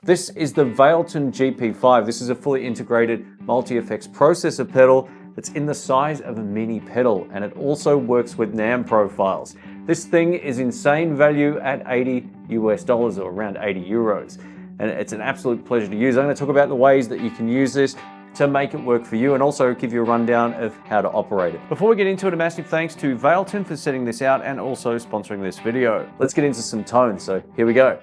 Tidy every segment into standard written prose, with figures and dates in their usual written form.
This is the Valeton GP-5. This is a fully integrated multi-effects processor pedal that's in the size of a mini pedal, and it also works with NAM profiles. This thing is insane value at $80 US or around 80 euros. And it's an absolute pleasure to use. I'm going to talk about the ways that you can use this to make it work for you and also give you a rundown of how to operate it. Before we get into it, a massive thanks to Valeton for setting this out and also sponsoring this video. Let's get into some tones, so here we go.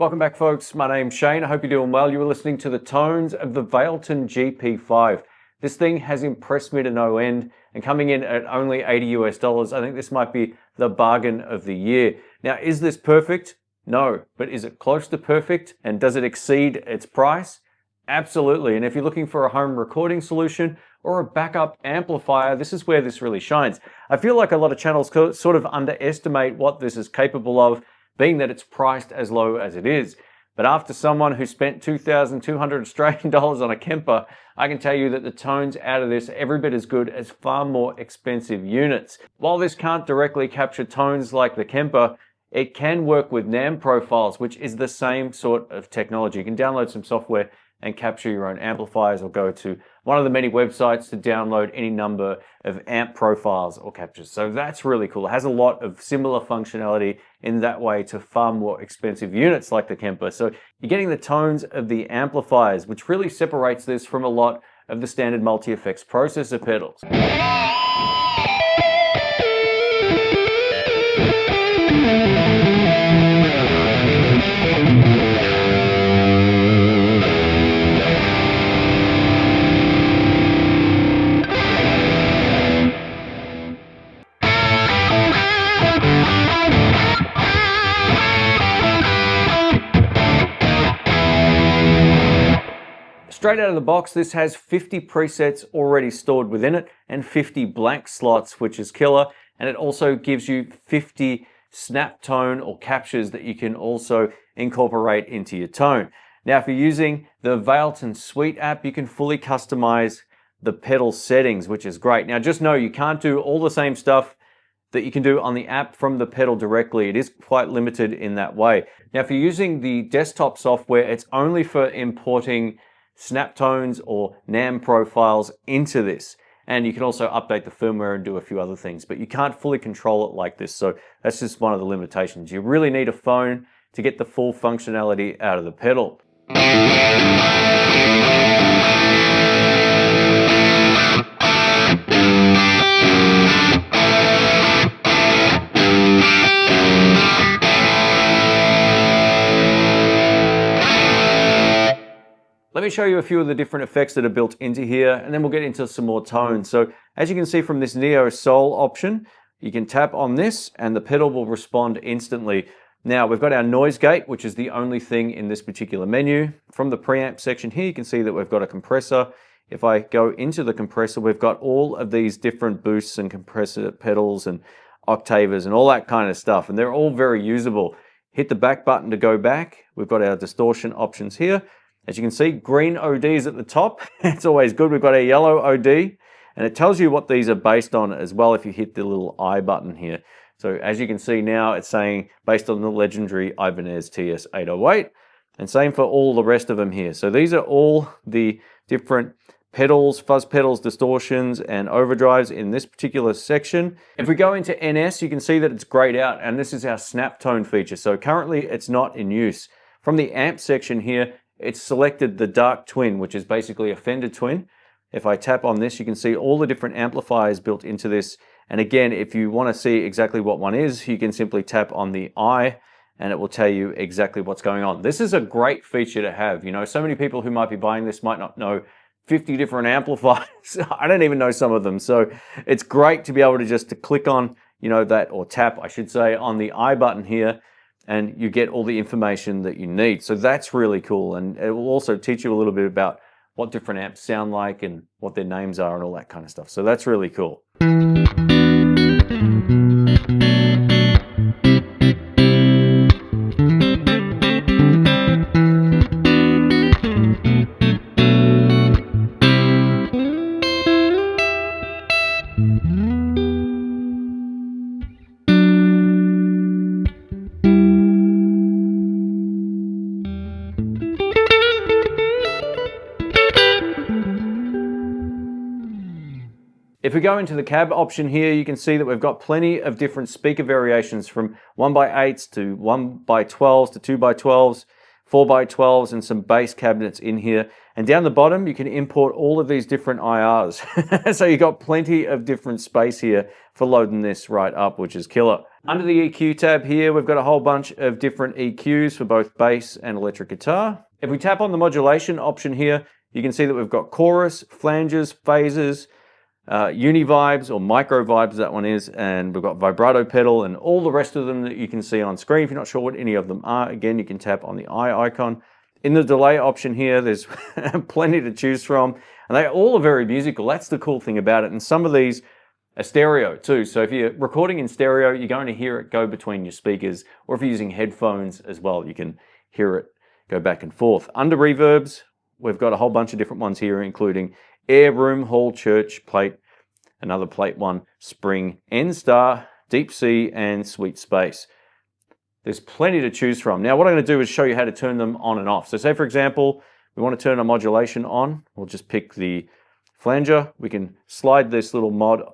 Welcome back, folks. My name's Shane. I hope you're doing well. You were listening to the tones of the Valeton GP-5. This thing has impressed me to no end, and coming in at only 80 US dollars, I think this might be the bargain of the year. Now, is this perfect? No. But is it close to perfect? And does it exceed its price? Absolutely. And if you're looking for a home recording solution or a backup amplifier, this is where this really shines. I feel like a lot of channels sort of underestimate what this is capable of, being that it's priced as low as it is. But after someone who spent 2,200 Australian dollars on a Kemper, I can tell you that the tones out of this are every bit as good as far more expensive units. While this can't directly capture tones like the Kemper, it can work with NAM profiles, which is the same sort of technology. You can download some software and capture your own amplifiers, or go to one of the many websites to download any number of amp profiles or captures. So that's really cool. It has a lot of similar functionality in that way to far more expensive units like the Kemper. So you're getting the tones of the amplifiers, which really separates this from a lot of the standard multi-effects processor pedals. Straight out of the box, this has 50 presets already stored within it and 50 blank slots, which is killer. And it also gives you 50 SnapTone or captures that you can also incorporate into your tone. Now, if you're using the Valeton Suite app, you can fully customize the pedal settings, which is great. Now, just know you can't do all the same stuff that you can do on the app from the pedal directly. It is quite limited in that way. Now, if you're using the desktop software, it's only for importing SnapTones or NAM profiles into this. And you can also update the firmware and do a few other things, but you can't fully control it like this. So that's just one of the limitations. You really need a phone to get the full functionality out of the pedal. Let me show you a few of the different effects that are built into here, and then we'll get into some more tones. So as you can see from this Neo Soul option, you can tap on this and the pedal will respond instantly Now we've got our noise gate, which is the only thing in this particular menu. From the preamp section here, you can see that we've got a compressor. If I go into the compressor, we've got all of these different boosts and compressor pedals and octavers and all that kind of stuff, and they're all very usable. Hit the back button to go back. We've got our distortion options here. As you can see, green ODs at the top. It's always good. We've got a yellow OD, and it tells you what these are based on as well if you hit the little I button here. So as you can see now, it's saying based on the legendary Ibanez TS-808, and same for all the rest of them here. So these are all the different pedals, fuzz pedals, distortions, and overdrives in this particular section. If we go into NS, you can see that it's grayed out, and this is our SnapTone feature. So currently it's not in use. From the amp section here, it's selected the dark twin, which is basically a Fender twin. If I tap on this, you can see all the different amplifiers built into this. And again, if you want to see exactly what one is, you can simply tap on the I and it will tell you exactly what's going on. This is a great feature to have. You know, so many people who might be buying this might not know 50 different amplifiers. I don't even know some of them. So it's great to be able to just click on, you know, that, or tap, I should say, on the I button here, and you get all the information that you need. So that's really cool. And it will also teach you a little bit about what different amps sound like and what their names are and all that kind of stuff. So that's really cool. If we go into the cab option here, you can see that we've got plenty of different speaker variations from 1x8s to 1x12s to 2x12s, 4x12s, and some bass cabinets in here. And down the bottom, you can import all of these different IRs. So you've got plenty of different space here for loading this right up, which is killer. Under the EQ tab here, we've got a whole bunch of different EQs for both bass and electric guitar. If we tap on the modulation option here, you can see that we've got chorus, flanges, phases, uni-vibes or micro-vibes, that one is, and we've got vibrato pedal and all the rest of them that you can see on screen. If you're not sure what any of them are, again, you can tap on the I icon. In the delay option here, there's plenty to choose from, and they all are very musical. That's the cool thing about it, and some of these are stereo too. So if you're recording in stereo, you're going to hear it go between your speakers, or if you're using headphones as well, you can hear it go back and forth. Under reverbs, we've got a whole bunch of different ones here, including air, room, hall, church, plate, another plate one, spring, N-star, deep C, and sweet space. There's plenty to choose from. Now what I'm going to do is show you how to turn them on and off. So say for example, we want to turn our modulation on. We'll just pick the flanger. We can slide this little mod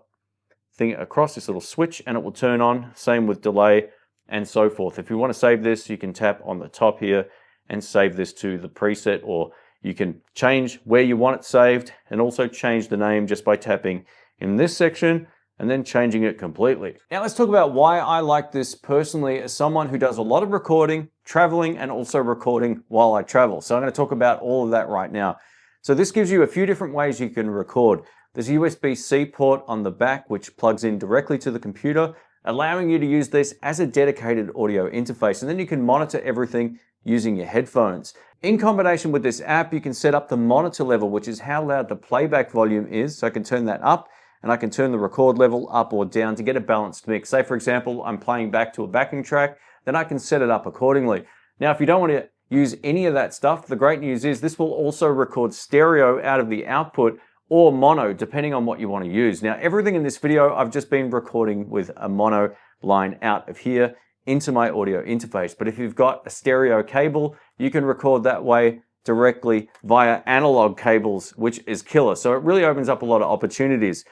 thing across, this little switch, and it will turn on. Same with delay and so forth. If you want to save this, you can tap on the top here and save this to the preset, or you can change where you want it saved and also change the name just by tapping in this section and then changing it completely. Now let's talk about why I like this personally as someone who does a lot of recording, traveling, and also recording while I travel. So I'm going to talk about all of that right now. So this gives you a few different ways you can record. There's a USB-C port on the back which plugs in directly to the computer, allowing you to use this as a dedicated audio interface, and then you can monitor everything using your headphones. In combination with this app, you can set up the monitor level, which is how loud the playback volume is. So I can turn that up, and I can turn the record level up or down to get a balanced mix. Say for example, I'm playing back to a backing track, then I can set it up accordingly. Now, if you don't want to use any of that stuff, the great news is this will also record stereo out of the output or mono, depending on what you want to use. Now, everything in this video, I've just been recording with a mono line out of here into my audio interface. But if you've got a stereo cable, you can record that way directly via analog cables, which is killer. So it really opens up a lot of opportunities.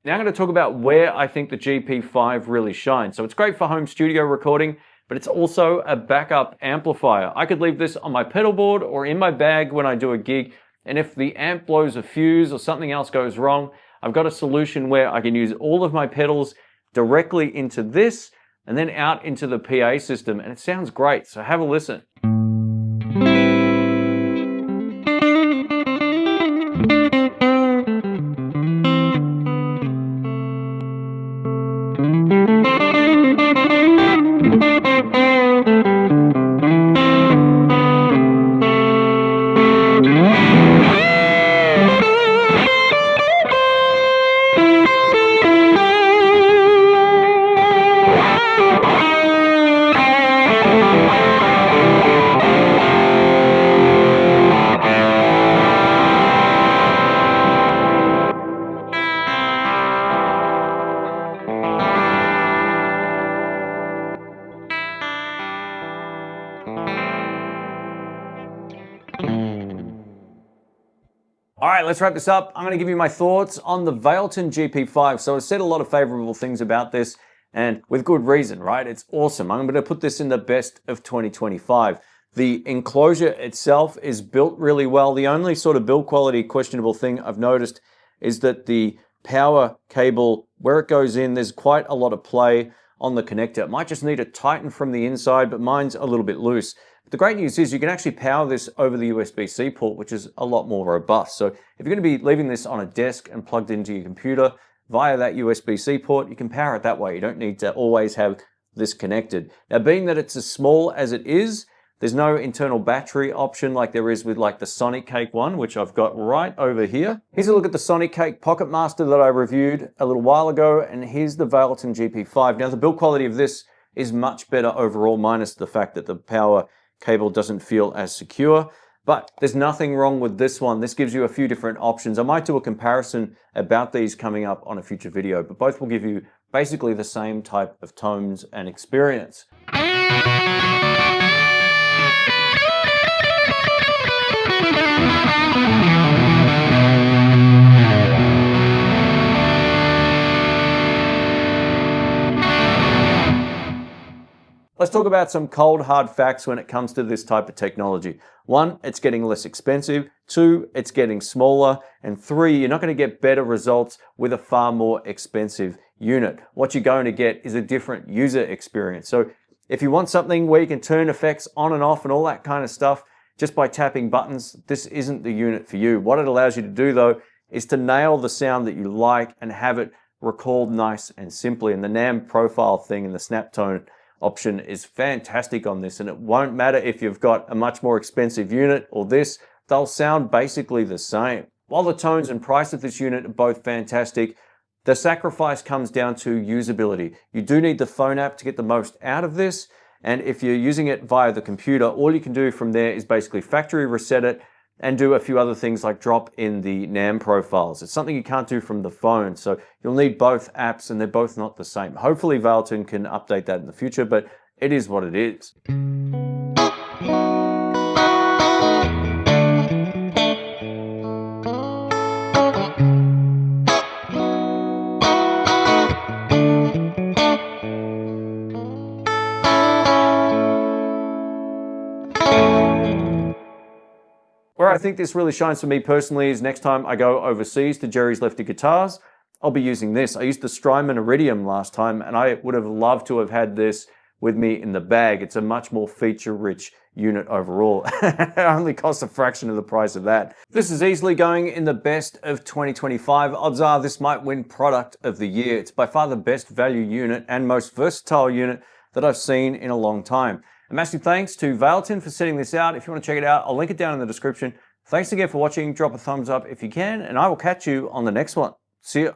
Now I'm going to talk about where I think the GP-5 really shines. So it's great for home studio recording, but it's also a backup amplifier. I could leave this on my pedal board or in my bag when I do a gig, and if the amp blows a fuse or something else goes wrong, I've got a solution where I can use all of my pedals directly into this and then out into the PA system, and it sounds great. So have a listen. All right, let's wrap this up. I'm going to give you my thoughts on the Valeton GP-5. So I've said a lot of favorable things about this, and with good reason, right? It's awesome. I'm going to put this in the best of 2025. The enclosure itself is built really well. The only sort of build quality questionable thing I've noticed is that the power cable, where it goes in, there's quite a lot of play on the connector. It might just need to tighten from the inside, but mine's a little bit loose. The great news is you can actually power this over the USB-C port, which is a lot more robust. So if you're going to be leaving this on a desk and plugged into your computer via that USB-C port, you can power it that way. You don't need to always have this connected. Now, being that it's as small as it is, there's no internal battery option like there is with like the Sonicake one, which I've got right over here. Here's a look at the Sonicake Pocketmaster that I reviewed a little while ago, and here's the Valeton GP-5. Now, the build quality of this is much better overall, minus the fact that the power cable doesn't feel as secure, but there's nothing wrong with this one. This gives you a few different options. I might do a comparison about these coming up on a future video, but both will give you basically the same type of tones and experience. Let's talk about some cold, hard facts when it comes to this type of technology. 1, it's getting less expensive. 2, it's getting smaller. And 3, you're not going to get better results with a far more expensive unit. What you're going to get is a different user experience. So if you want something where you can turn effects on and off and all that kind of stuff just by tapping buttons, this isn't the unit for you. What it allows you to do though is to nail the sound that you like and have it recalled nice and simply. And the NAM profile thing and the SnapTone option is fantastic on this, and it won't matter if you've got a much more expensive unit or this, they'll sound basically the same. While the tones and price of this unit are both fantastic, the sacrifice comes down to usability. You do need the phone app to get the most out of this, and if you're using it via the computer, all you can do from there is basically factory reset it and do a few other things like drop in the NAM profiles. It's something you can't do from the phone, so you'll need both apps and they're both not the same. Hopefully Valeton can update that in the future, but it is what it is. Where I think this really shines for me personally is next time I go overseas to Jerry's Lefty Guitars, I'll be using this. I used the Strymon Iridium last time, and I would have loved to have had this with me in the bag. It's a much more feature-rich unit overall. It only costs a fraction of the price of that. This is easily going in the best of 2025. Odds are this might win product of the year. It's by far the best value unit and most versatile unit that I've seen in a long time. A massive thanks to Valeton for setting this out. If you want to check it out, I'll link it down in the description. Thanks again for watching. Drop a thumbs up if you can, and I will catch you on the next one. See ya.